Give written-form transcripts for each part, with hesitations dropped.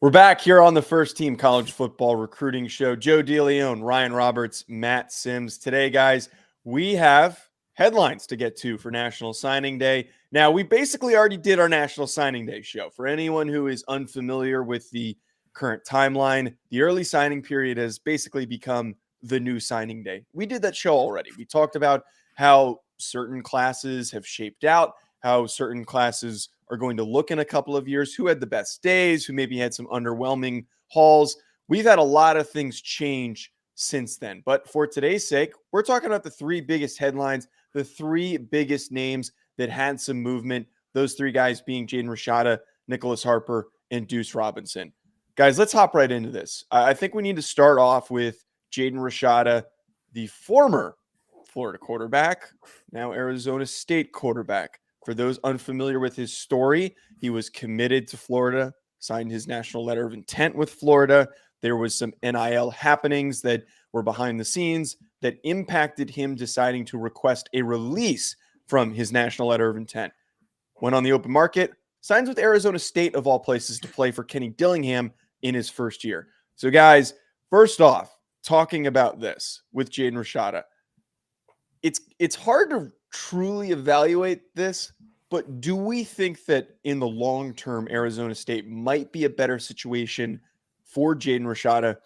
We're back here on the First Team College Football Recruiting Show. Joe DeLeone, Ryan Roberts, Matt Sims. Today, guys, we have headlines to get to for National Signing Day. Now, we basically already did our National Signing Day show. For anyone who is unfamiliar with the current timeline, the early signing period has basically become the new signing day. We did that show already. We talked about how certain classes have shaped out, how certain classes are going to look in a couple of years, who had the best days, who maybe had some underwhelming hauls. We've had a lot of things change since then. But for today's sake, we're talking about the three biggest headlines, the three biggest names that had some movement, those three guys being Jaden Rashada, Nicholas Harper, and Deuce Robinson. Guys, let's hop right into this. I think we need to start off with Jaden Rashada, the former Florida quarterback, now Arizona State quarterback. For those unfamiliar with his story, he was committed to Florida, signed his national letter of intent with Florida. There was some NIL happenings that were behind the scenes that impacted him deciding to request a release from his national letter of intent. Went on the open market, signs with Arizona State, of all places, to play for Kenny Dillingham in his first year. So, guys, first off, talking about this with Jaden Rashada, it's hard to truly evaluate this, but do we think that in the long term, Arizona State might be a better situation for Jaden Rashada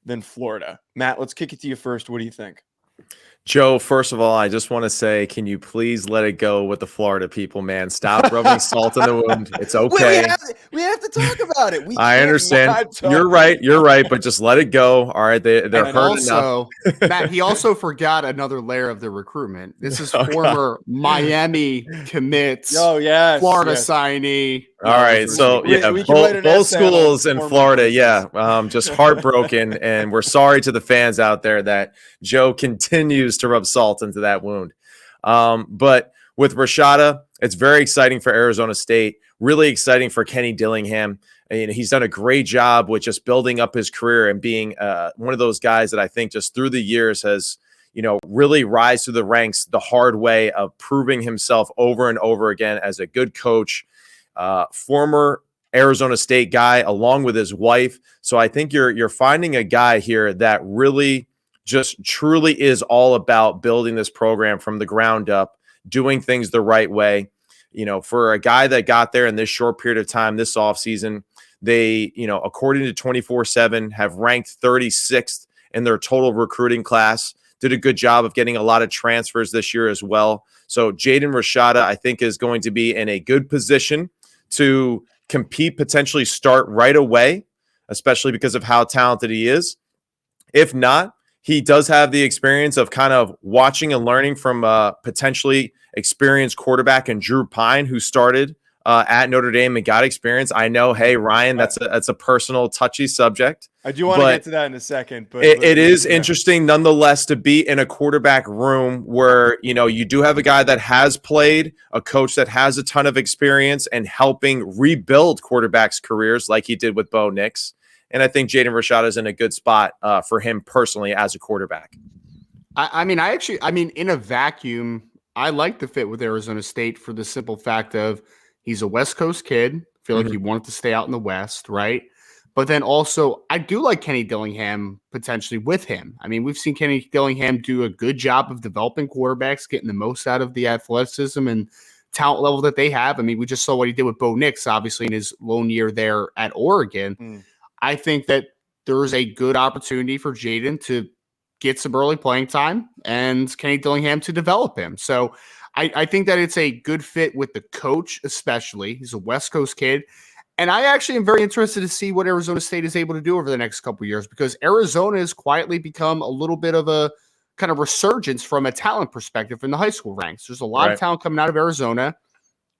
than Florida? Matt, let's kick it to you first. What do you think? Joe, first of all, I just want to say, can you please let it go with the Florida people, man? Stop rubbing salt in the wound. It's okay. We have to talk about it. I understand. You're right, but just let it go. All right, they're hurt enough. Matt, he also forgot another layer of the recruitment. This is former Miami commits. Oh, yes. Florida signee. All right, so yeah, both schools in Florida, just heartbroken, and we're sorry to the fans out there that Joe continues to rub salt into that wound. But with Rashada, it's very exciting for Arizona State, really exciting for Kenny Dillingham. And he's done a great job with just building up his career and being one of those guys that I think just through the years has, really rise through the ranks the hard way of proving himself over and over again as a good coach. Former Arizona State guy along with his wife. So I think you're finding a guy here that really just truly is all about building this program from the ground up, doing things the right way. For a guy that got there in this short period of time this offseason, they, according to 24/7, have ranked 36th in their total recruiting class. Did a good job of getting a lot of transfers this year as well. So Jaden Rashada, I think, is going to be in a good position to compete, potentially start right away, especially because of how talented he is. If not, he does have the experience of kind of watching and learning from a potentially experienced quarterback in Drew Pine, who started at Notre Dame and got experience. I know, hey, Ryan, that's a personal, touchy subject. I do want to get to that in a second. But it is interesting, nonetheless, to be in a quarterback room where, you do have a guy that has played, a coach that has a ton of experience and helping rebuild quarterbacks' careers like he did with Bo Nix. And I think Jaden Rashada is in a good spot for him personally as a quarterback. I mean, in a vacuum, I like the fit with Arizona State for the simple fact of he's a West Coast kid. I feel like he wanted to stay out in the West, right? But then also, I do like Kenny Dillingham potentially with him. I mean, we've seen Kenny Dillingham do a good job of developing quarterbacks, getting the most out of the athleticism and talent level that they have. I mean, we just saw what he did with Bo Nix, obviously, in his lone year there at Oregon. I think that there's a good opportunity for Jaden to get some early playing time and Kenny Dillingham to develop him. So I think that it's a good fit with the coach, especially. He's a West Coast kid. And I actually am very interested to see what Arizona State is able to do over the next couple of years, because Arizona has quietly become a little bit of a kind of resurgence from a talent perspective in the high school ranks. There's a lot of talent coming out of Arizona.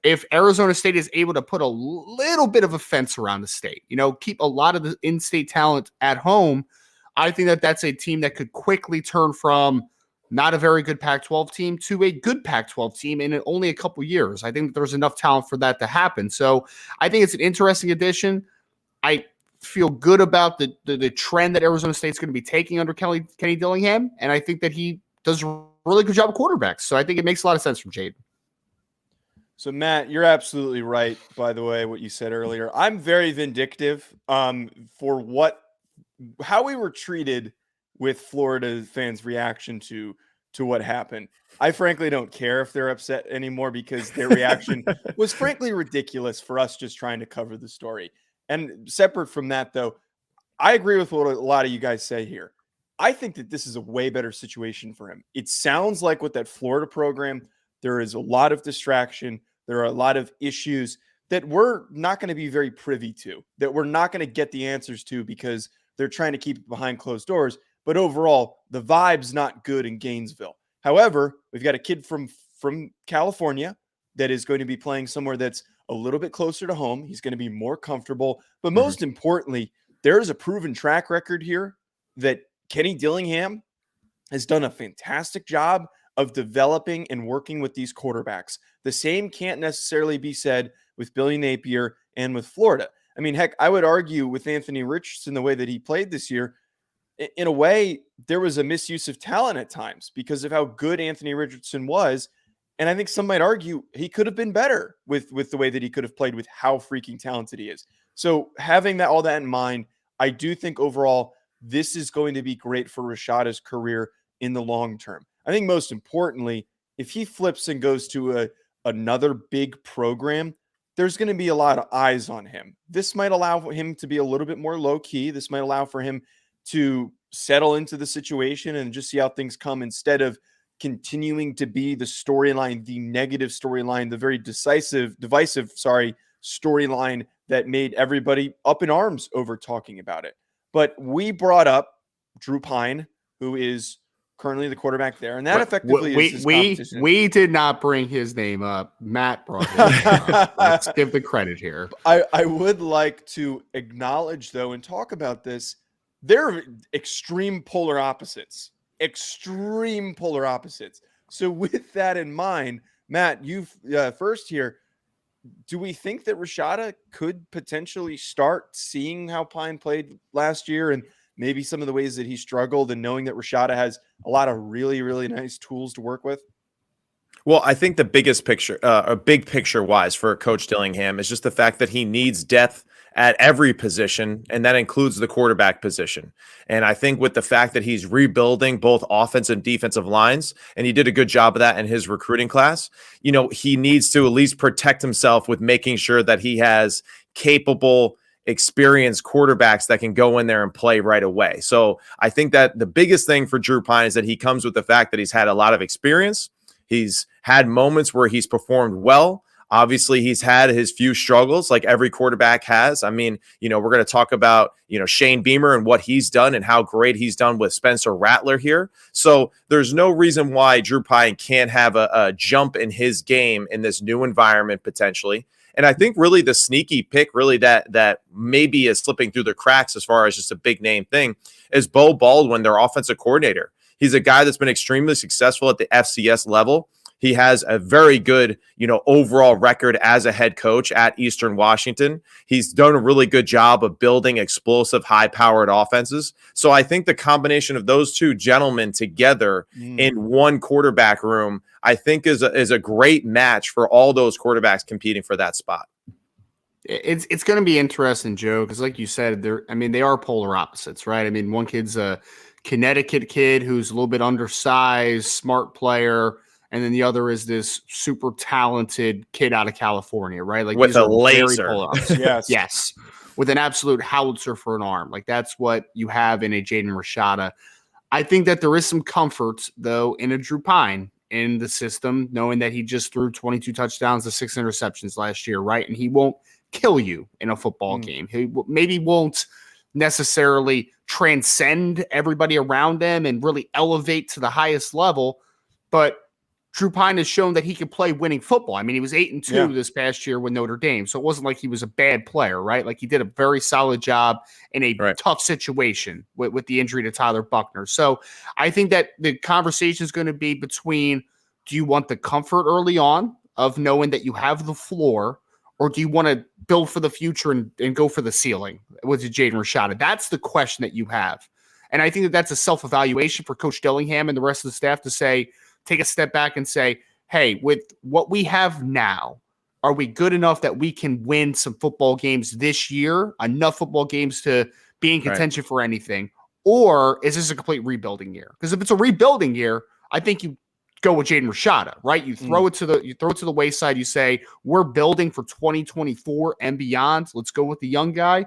If Arizona State is able to put a little bit of a fence around the state, keep a lot of the in-state talent at home, I think that that's a team that could quickly turn from not a very good Pac-12 team to a good Pac-12 team in only a couple years. I think that there's enough talent for that to happen. So I think it's an interesting addition. I feel good about the trend that Arizona State's going to be taking under Kenny Dillingham, and I think that he does a really good job of quarterbacks. So I think it makes a lot of sense from Jaden. So Matt, you're absolutely right. By the way, what you said earlier, I'm very vindictive for how we were treated with Florida fans' reaction to what happened. I frankly don't care if they're upset anymore because their reaction was frankly ridiculous for us just trying to cover the story. And separate from that, though, I agree with what a lot of you guys say here. I think that this is a way better situation for him. It sounds like with that Florida program, there is a lot of distraction. There are a lot of issues that we're not going to be very privy to, that we're not going to get the answers to because they're trying to keep it behind closed doors. But overall, the vibe's not good in Gainesville. However, we've got a kid from California that is going to be playing somewhere that's a little bit closer to home. He's going to be more comfortable. But most importantly, there is a proven track record here that Kenny Dillingham has done a fantastic job of developing and working with these quarterbacks. The same can't necessarily be said with Billy Napier and with Florida. I mean, heck, I would argue with Anthony Richardson, the way that he played this year, in a way, there was a misuse of talent at times because of how good Anthony Richardson was. And I think some might argue he could have been better with the way that he could have played with how freaking talented he is. So having all that in mind, I do think overall this is going to be great for Rashada's career in the long term. I think most importantly, if he flips and goes to another big program, there's going to be a lot of eyes on him. This might allow him to be a little bit more low key. This might allow for him to settle into the situation and just see how things come instead of continuing to be the storyline, the negative storyline, the very divisive storyline that made everybody up in arms over talking about it. But we brought up Drew Pine, who is currently the quarterback there, and that effectively is his competition. We did not bring his name up. Matt brought his name up. Let's give the credit here. I would like to acknowledge, though, and talk about this. They're extreme polar opposites. Extreme polar opposites. So with that in mind, Matt, you first here, do we think that Rashada could potentially start seeing how Pine played last year and maybe some of the ways that he struggled, and knowing that Rashada has a lot of really, really nice tools to work with? Well, I think the biggest picture, big picture wise for Coach Dillingham is just the fact that he needs depth at every position, and that includes the quarterback position. And I think with the fact that he's rebuilding both offensive and defensive lines, and he did a good job of that in his recruiting class, you know, he needs to at least protect himself with making sure that he has capable, experienced quarterbacks that can go in there and play right away. So I think that the biggest thing for Drew Pine is that he comes with the fact that he's had a lot of experience. He's had moments where he's performed well. Obviously, he's had his few struggles like every quarterback has. I mean, you know, we're going to talk about, you know, Shane Beamer and what he's done and how great he's done with Spencer Rattler here. So there's no reason why Drew Pine can't have a jump in his game in this new environment potentially. And I think really the sneaky pick really that maybe is slipping through the cracks as far as just a big name thing is Bo Baldwin, their offensive coordinator. He's a guy that's been extremely successful at the FCS level. He has a very good, you know, overall record as a head coach at Eastern Washington. He's done a really good job of building explosive, high-powered offenses. So I think the combination of those two gentlemen together in one quarterback room, I think is a great match for all those quarterbacks competing for that spot. It's going to be interesting, Joe, because like you said, they are polar opposites, right? I mean, one kid's a Connecticut kid who's a little bit undersized, smart player. And then the other is this super talented kid out of California, right? Like with a laser. Yes. With an absolute howitzer for an arm. Like that's what you have in a Jaden Rashada. I think that there is some comfort, though, in a Drew Pine in the system, knowing that he just threw 22 touchdowns to 6 interceptions last year, right? And he won't kill you in a football game. He maybe won't necessarily transcend everybody around them and really elevate to the highest level, but Drew Pine has shown that he can play winning football. I mean, he was 8-2 this past year with Notre Dame, so it wasn't like he was a bad player, right? Like he did a very solid job in a tough situation with the injury to Tyler Buckner. So I think that the conversation is going to be between, do you want the comfort early on of knowing that you have the floor, or do you want to build for the future and go for the ceiling with Jaden Rashada? That's the question that you have. And I think that that's a self-evaluation for Coach Dillingham and the rest of the staff to say, take a step back and say, hey, with what we have now, Are we good enough that we can win some football games this year, enough football games to be in contention for anything? Or is this a complete rebuilding year? Because if it's a rebuilding year, I think you go with Jaden Rashada, right? You throw it to the wayside. You say, we're building for 2024 and beyond. Let's go with the young guy.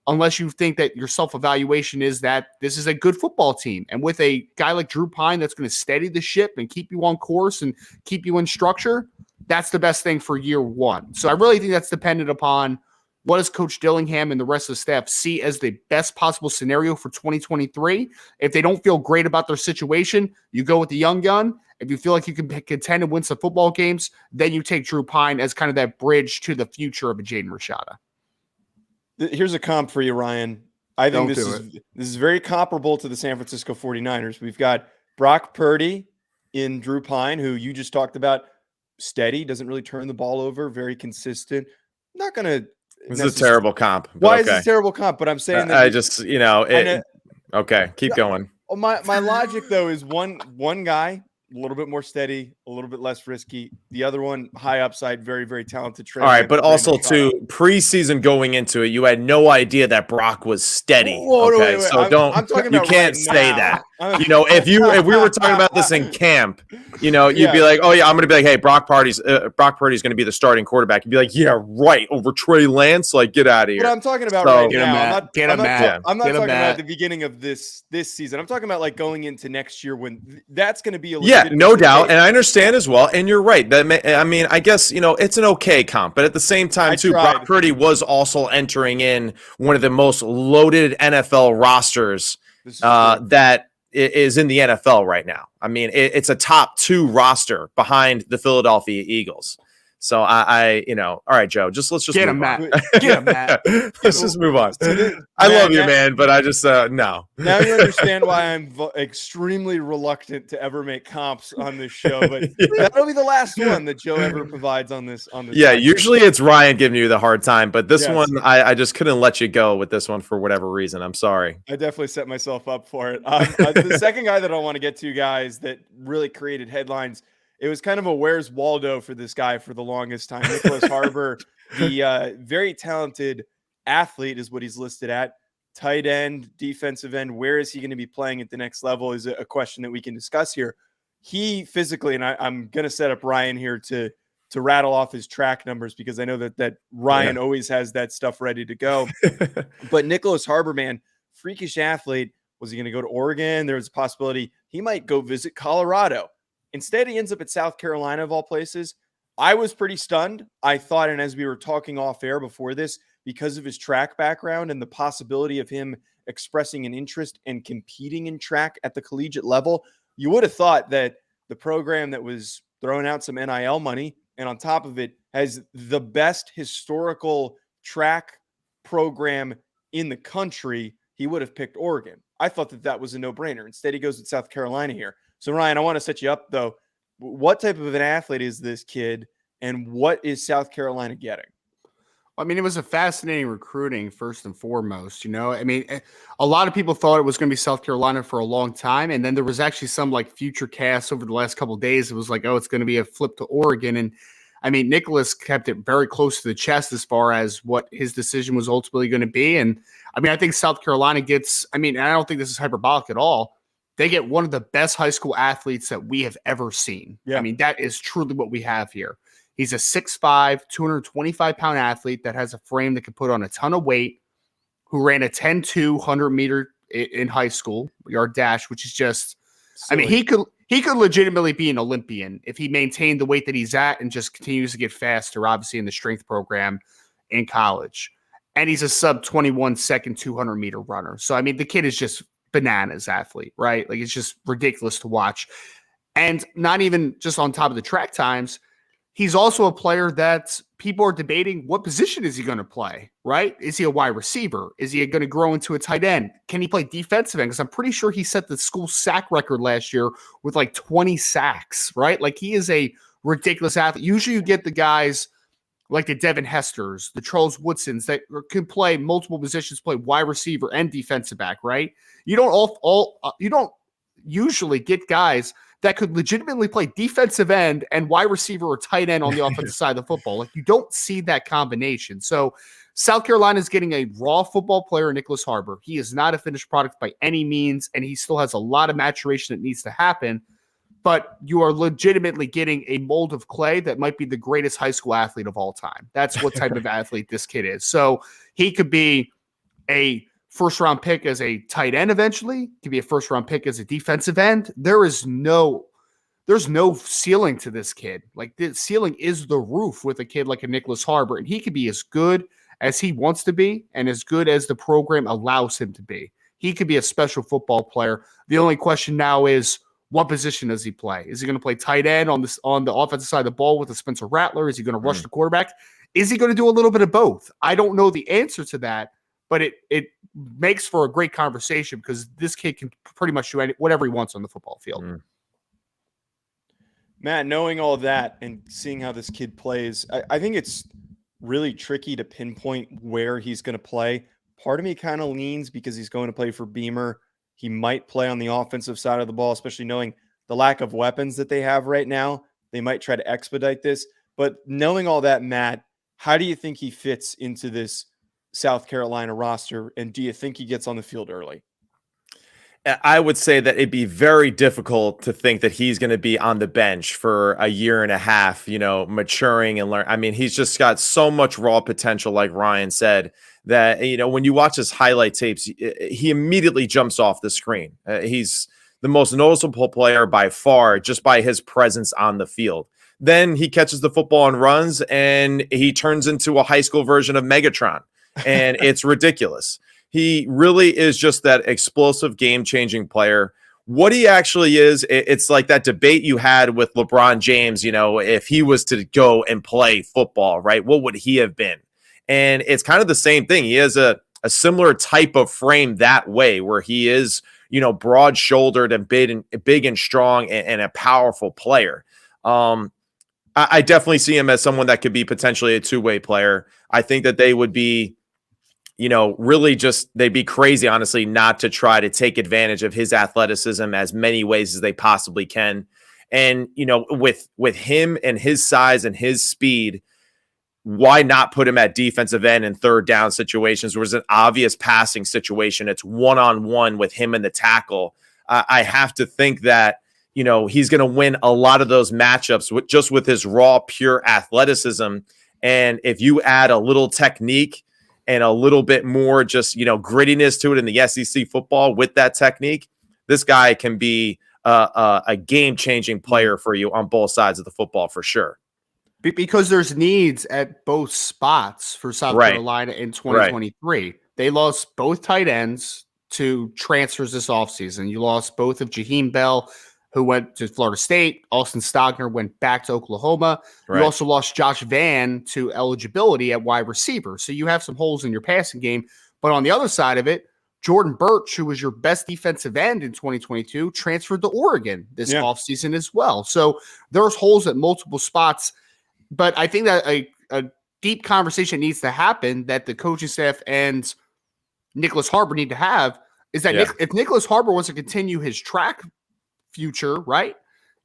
Unless you think that your self-evaluation is that this is a good football team. And with a guy like Drew Pine that's going to steady the ship and keep you on course and keep you in structure, that's the best thing for year one. So I really think that's dependent upon what does Coach Dillingham and the rest of the staff see as the best possible scenario for 2023. If they don't feel great about their situation, you go with the young gun. If you feel like you can contend and win some football games, then you take Drew Pine as kind of that bridge to the future of a Jaden Rashada. Here's a comp for you, Ryan. I think this is very comparable to the San Francisco 49ers. We've got Brock Purdy in Drew Pine, who you just talked about. Steady, doesn't really turn the ball over, very consistent. Not going to. This is a terrible comp. Why is this a terrible comp? But I'm saying that I just, okay, keep going. My logic though is one guy a little bit more steady, a little bit less risky. The other one, high upside, very, very talented. All right, but also too, preseason going into it, you had no idea that Brock was steady. Whoa, okay, wait. so I'm talking about you can't say that. If we were talking about this in camp, you'd be like, oh yeah, I'm going to be like, hey, Brock Purdy's going to be the starting quarterback. You'd be like, yeah, right, over Trey Lance, like get out of here. But I'm talking about right now. I'm not talking about the beginning of this season. I'm talking about like going into next year when that's going to be a no doubt, and I understand as well. And you're right. I guess it's an okay comp, but at the same time too, Brock Purdy was also entering in one of the most loaded NFL rosters that is in the NFL right now. I mean, it's a top 2 roster behind the Philadelphia Eagles. So all right, Joe, let's just get him, Matt. Get him, Matt. Let's just move on. I love you, man, but I just no. Now you understand why I'm extremely reluctant to ever make comps on this show, but that'll be the last one that Joe ever provides on this. Yeah, usually it's Ryan giving you the hard time, but this one I just couldn't let you go with this one for whatever reason. I'm sorry. I definitely set myself up for it. The second guy that I want to get to, guys, that really created headlines. It was kind of a where's Waldo for this guy for the longest time. Nicholas Harbor, the very talented athlete is what he's listed at. Tight end, defensive end. Where is he going to be playing at the next level is a question that we can discuss here. He physically, and I'm going to set up Ryan here to rattle off his track numbers because I know that Ryan always has that stuff ready to go. But Nicholas Harbor, man, freakish athlete. Was he going to go to Oregon? There was a possibility he might go visit Colorado. Instead, he ends up at South Carolina, of all places. I was pretty stunned. I thought, and as we were talking off air before this, because of his track background and the possibility of him expressing an interest and competing in track at the collegiate level, you would have thought that the program that was throwing out some NIL money and on top of it has the best historical track program in the country, he would have picked Oregon. I thought that was a no-brainer. Instead, he goes with South Carolina here. So, Ryan, I want to set you up, though. What type of an athlete is this kid, and what is South Carolina getting? I mean, it was a fascinating recruiting, first and foremost. I mean, a lot of people thought it was going to be South Carolina for a long time, and then there was actually some, future casts over the last couple of days. It was like, oh, it's going to be a flip to Oregon. And, I mean, Nicholas kept it very close to the chest as far as what his decision was ultimately going to be. And, I mean, I think South Carolina gets – I mean, and I don't think this is hyperbolic at all. They get one of the best high school athletes that we have ever seen. Yeah. I mean, that is truly what we have here. He's a 6'5", 225-pound athlete that has a frame that can put on a ton of weight, who ran a 10.2 100-meter in high school, yard dash, which is just silly. I mean, he could legitimately be an Olympian if he maintained the weight that he's at and just continues to get faster, obviously, in the strength program in college. And he's a sub-21 second 200-meter runner. So, I mean, the kid is just bananas athlete, right? Like, it's just ridiculous to watch. And not even just on top of the track times, he's also a player that people are debating what position is he going to play, right? Is he a wide receiver? Is he going to grow into a tight end? Can he play defensive end? Because I'm pretty sure he set the school sack record last year with 20 sacks, right? Like, he is a ridiculous athlete. Usually you get the guys like the Devin Hesters, the Charles Woodsons that can play multiple positions, play wide receiver and defensive back, right? You don't you don't usually get guys that could legitimately play defensive end and wide receiver or tight end on the offensive side of the football. Like, you don't see that combination. So South Carolina is getting a raw football player, Nicholas Harbor. He is not a finished product by any means, and he still has a lot of maturation that needs to happen. But you are legitimately getting a mold of clay that might be the greatest high school athlete of all time. That's what type of athlete this kid is. So he could be a first-round pick as a tight end eventually. Could be a first-round pick as a defensive end. There's no ceiling to this kid. Like, the ceiling is the roof with a kid like a Nicholas Harbor, and he could be as good as he wants to be and as good as the program allows him to be. He could be a special football player. The only question now is, what position does he play? Is he going to play tight end on the offensive side of the ball with a Spencer Rattler? Is he going to rush the quarterback? Is he going to do a little bit of both? I don't know the answer to that, but it makes for a great conversation because this kid can pretty much do whatever he wants on the football field. Matt, knowing all that and seeing how this kid plays, I think it's really tricky to pinpoint where he's going to play. Part of me kind of leans because he's going to play for Beamer. He might play on the offensive side of the ball, especially knowing the lack of weapons that they have right now. They might try to expedite this. But knowing all that, Matt, how do you think he fits into this South Carolina roster? And do you think he gets on the field early? I would say that it'd be very difficult to think that he's going to be on the bench for a year and a half, maturing and learn. I mean, he's just got so much raw potential, like Ryan said, that, when you watch his highlight tapes, he immediately jumps off the screen. He's the most noticeable player by far, just by his presence on the field. Then he catches the football and runs, and he turns into a high school version of Megatron, and it's ridiculous. He really is just that explosive, game-changing player. What he actually is, it's like that debate you had with LeBron James, if he was to go and play football, right? What would he have been? And it's kind of the same thing. He has a similar type of frame that way, where he is, broad-shouldered and big and strong and a powerful player. I definitely see him as someone that could be potentially a two-way player. I think that they would be, really they'd be crazy, honestly, not to try to take advantage of his athleticism as many ways as they possibly can. And, with him and his size and his speed, why not put him at defensive end in third down situations where it's an obvious passing situation? It's one-on-one with him and the tackle. I have to think that, he's going to win a lot of those matchups with his raw, pure athleticism. And if you add a little technique and a little bit more just, grittiness to it in the SEC football with that technique, this guy can be a game-changing player for you on both sides of the football for sure. Because there's needs at both spots for South Carolina in 2023. Right. They lost both tight ends to transfers this offseason. You lost both of Jaheim Bell, who went to Florida State. Austin Stogner went back to Oklahoma. Right. You also lost Josh Vann to eligibility at wide receiver. So you have some holes in your passing game. But on the other side of it, Jordan Birch, who was your best defensive end in 2022, transferred to Oregon this offseason as well. So there's holes at multiple spots. But I think that a deep conversation needs to happen that the coaching staff and Nicholas Harbor need to have is that if Nicholas Harbor wants to continue his track future, right,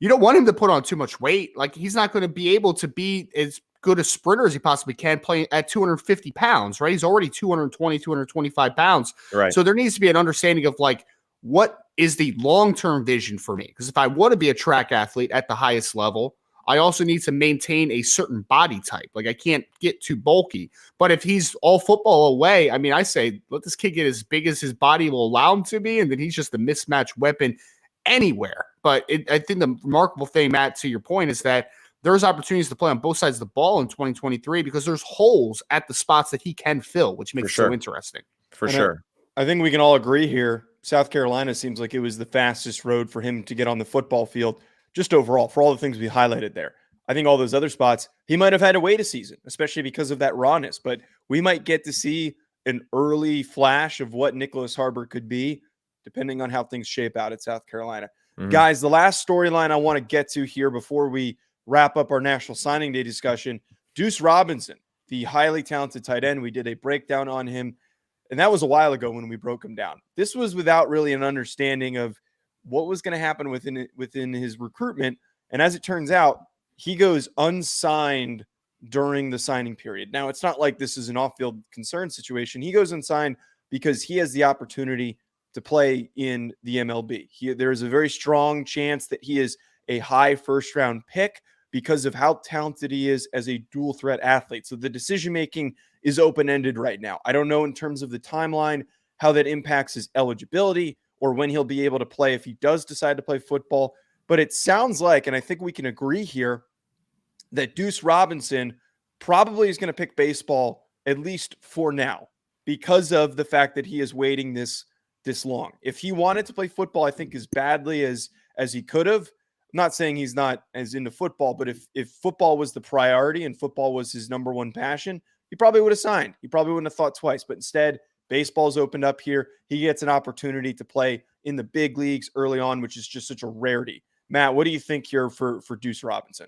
you don't want him to put on too much weight. Like, he's not going to be able to be as good a sprinter as he possibly can playing at 250 pounds, right? He's already 220, 225 pounds. Right. So there needs to be an understanding of, like, what is the long-term vision for me? Because if I want to be a track athlete at the highest level, I also need to maintain a certain body type. Like, I can't get too bulky. But if he's all football away, I mean, I say, let this kid get as big as his body will allow him to be, and then he's just a mismatched weapon anywhere. But I think the remarkable thing, Matt, to your point, is that there's opportunities to play on both sides of the ball in 2023 because there's holes at the spots that he can fill, which makes it so interesting. For sure. I think we can all agree here. South Carolina seems like it was the fastest road for him to get on the football field. Just overall, for all the things we highlighted there. I think all those other spots, he might have had to wait a season, especially because of that rawness. But we might get to see an early flash of what Nicholas Harbor could be, depending on how things shape out at South Carolina. Mm-hmm. Guys, the last storyline I want to get to here before we wrap up our National Signing Day discussion, Deuce Robinson, the highly talented tight end. We did a breakdown on him, and that was a while ago when we broke him down. This was without really an understanding of what was going to happen within his recruitment. And as it turns out, he goes unsigned during the signing period. Now, it's not like this is an off-field concern situation. He goes unsigned because he has the opportunity to play in the MLB. There is a very strong chance that he is a high first-round pick because of how talented he is as a dual threat athlete. So the decision-making is open-ended right now. I don't know in terms of the timeline how that impacts his eligibility or when he'll be able to play if he does decide to play football. But it sounds like, and I think we can agree here, that Deuce Robinson probably is going to pick baseball, at least for now, because of the fact that he is waiting this long. If he wanted to play football, I think as badly as he could have, I'm not saying he's not as into football, but if football was the priority and football was his number one passion, he probably would have signed. He probably wouldn't have thought twice. But instead, baseball's opened up here. He gets an opportunity to play in the big leagues early on, which is just such a rarity. Matt, what do you think here for Deuce Robinson?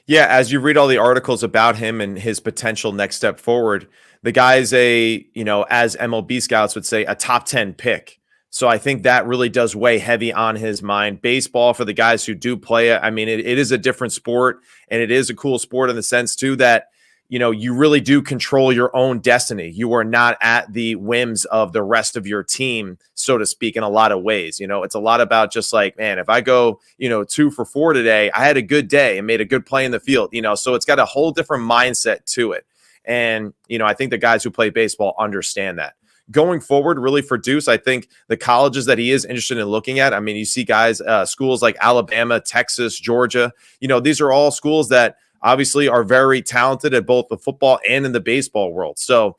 Yeah, as you read all the articles about him and his potential next step forward, the guy's as MLB scouts would say, a top 10 pick. So I think that really does weigh heavy on his mind. Baseball, for the guys who do play it, I mean, it is a different sport, and it is a cool sport in the sense, too, that you really do control your own destiny. You are not at the whims of the rest of your team, so to speak, in a lot of ways. It's a lot about just like, man, if I go, 2 for 4 today, I had a good day and made a good play in the field, so it's got a whole different mindset to it. And, I think the guys who play baseball understand that. Going forward, really for Deuce, I think the colleges that he is interested in looking at, I mean, you see guys, schools like Alabama, Texas, Georgia, these are all schools that obviously are very talented at both the football and in the baseball world. So,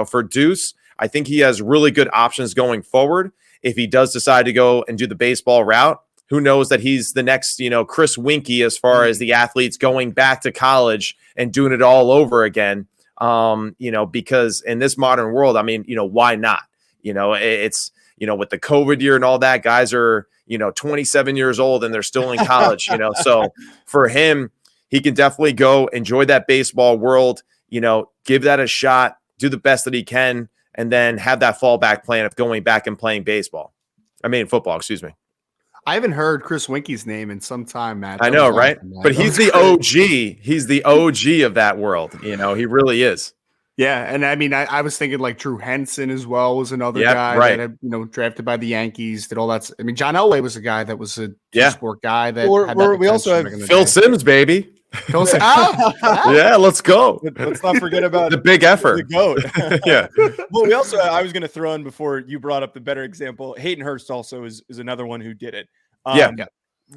for Deuce, I think he has really good options going forward. If he does decide to go and do the baseball route, who knows that he's the next, Chris Winkie as far as the athletes going back to college and doing it all over again. Because in this modern world, I mean, why not? It's, with the COVID year and all that, guys are, 27 years old and they're still in college, so for him, he can definitely go enjoy that baseball world, give that a shot, do the best that he can, and then have that fallback plan of going back and playing football, excuse me. I haven't heard Chris Winkie's name in some time, Matt. I know, right? Awesome, but he's the OG. He's the OG of that world. He really is. Yeah, and I mean, I was thinking like Drew Henson as well was another guy that had, drafted by the Yankees, did all that. I mean, John Elway was a guy that was a sport guy that had that we also have Phil Simms, baby. Yeah, let's go. Let's not forget about the big effort. The GOAT. Yeah. Well, I was going to throw in before you brought up the better example. Hayden Hurst also is another one who did it. Yeah.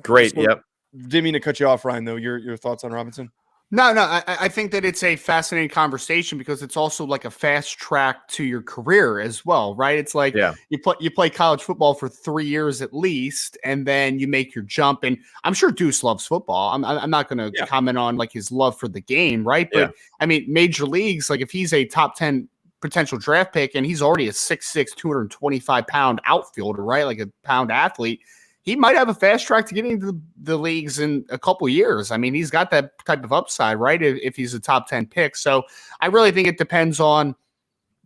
Great. So, didn't mean to cut you off, Ryan, though. Your thoughts on Robinson? No. I think that it's a fascinating conversation because it's also like a fast track to your career as well, right? It's like you play college football for 3 years at least, and then you make your jump. And I'm sure Deuce loves football. I'm not going to comment on like his love for the game, right? But I mean, major leagues, like if he's a top 10 potential draft pick and he's already a 6'6", 225-pound outfielder, right? Like a pound athlete. He might have a fast track to getting into the leagues in a couple years. I mean, he's got that type of upside, right? If he's a top 10 pick. So I really think it depends on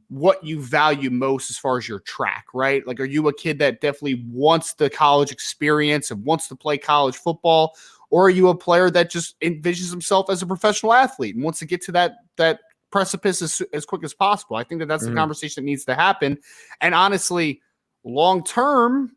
what you value most as far as your track, right? Like, are you a kid that definitely wants the college experience and wants to play college football? Or are you a player that just envisions himself as a professional athlete and wants to get to that precipice as quick as possible? I think that's the conversation that needs to happen. And honestly, long-term,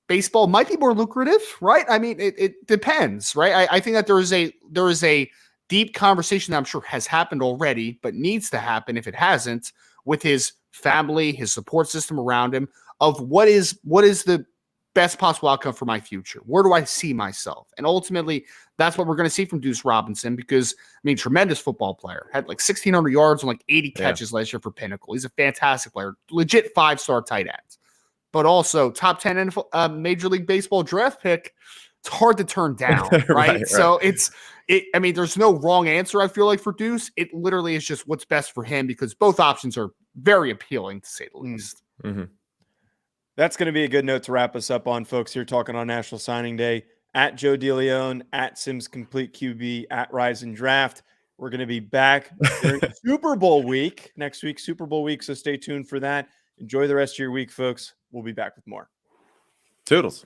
baseball might be more lucrative, right? I mean, it depends, right? I think that there is a deep conversation that I'm sure has happened already, but needs to happen if it hasn't, with his family, his support system around him, of what is the best possible outcome for my future? Where do I see myself? And ultimately, that's what we're going to see from Deuce Robinson because, I mean, tremendous football player. Had like 1,600 yards and like 80 catches last year for Pinnacle. He's a fantastic player. Legit 5-star tight end. But also top 10 NFL, Major League Baseball draft pick. It's hard to turn down, right? So I mean, there's no wrong answer, I feel like, for Deuce. It literally is just what's best for him because both options are very appealing, to say the least. Mm-hmm. That's going to be a good note to wrap us up on, folks. Here talking on National Signing Day at Joe DeLeone, at Sims Complete QB, at Rise and Draft. We're going to be back during Super Bowl week next week, Super Bowl week. So stay tuned for that. Enjoy the rest of your week, folks. We'll be back with more. Toodles.